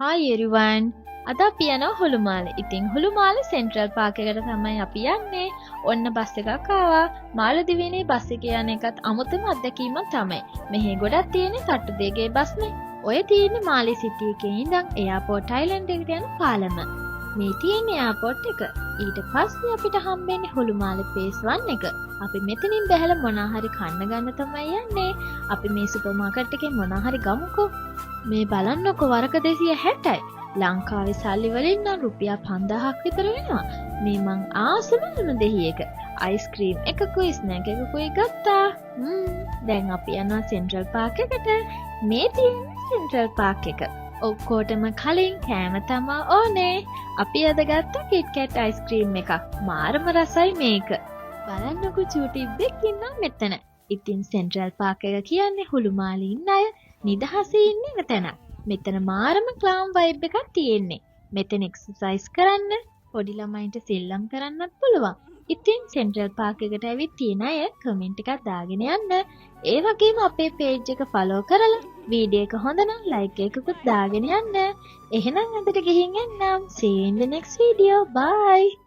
Hi everyone. අද අපි යනවා හුළුමාල. ඉතින් හුළුමාල සෙන්ට්‍රල් පාක් එකට තමයි අපි යන්නේ. ඔන්න බස් එකක් ආවා. මාලදිවයිනේ බස් එකේ යන එකත් අමුතුම අත්දැකීමක් තමයි. මෙහි ගොඩක් තියෙන්නේ තට්ටු දෙකේ බස්නේ. ඔය තියෙන්නේ මාලි සිටි එකේ ඉඳන් එයාපෝට් අයිලන්ඩ් එකට යන පාලම. මේ තියෙන්නේ එයාපෝට් එක. ඊට පස්සේ අපිට හම්බෙන්නේ හුළුමාල ෆේස් 1 එක. අපි මෙතනින් බැහැලා මොනා හරි කන්න ගන්න තමයි යන්නේ. අපි මේ සුපර් මාකට් එකේ මොනා හරි ගමුකෝ. මේ බලන්නකො වරක 260යි. ලංකාවේ සල්ලි වලින් නම් රුපියල් 5000ක් විතර වෙනවා. මේ මං ආසමම දෙහි එක. අයිස්ක්‍රීම් එකකුයි ස්නැක් එකකුයි ගත්තා. දැන් අපි යනවා සෙන්ට්‍රල් පාක් එකට. මේ තියෙන්නේ සෙන්ට්‍රල් පාක් එක. ඔක්කොටම කලින් කෑම තමා ඕනේ. අපි අද ගත්ත කිට්කැට් අයිස්ක්‍රීම් එකක්. මාරම රසයි මේක. බලන්නකො චූටිබ්බෙක් ඉන්නවා මෙතන. ඉතින් සෙන්ට්‍රල් පාක් එක කියන්නේ හුළුමාලි ඉන්න අය නිදහසේ ඉන්න තැන. මෙතන මාරම ක්ලාම් වයිබ් එකක් තියෙන්නේ. මෙතන එක්සර්සයිස් කරන්න, පොඩි ළමයින්ට සෙල්ලම් කරන්නත් පුළුවන්. ඉතින් සෙන්ට්‍රල් පාක් එකට ඇවිත් තියෙන අය කමෙන්ට් එකක් දාගෙන යන්න. ඒ වගේම අපේ පේජ් එක ෆලෝ කරලා වීඩියෝ එක හොඳ නම් ලයික් එකකුත් දාගෙන යන්න. එහෙනම් අදට ගිහින් එන්නම්. See you in the next video. Bye.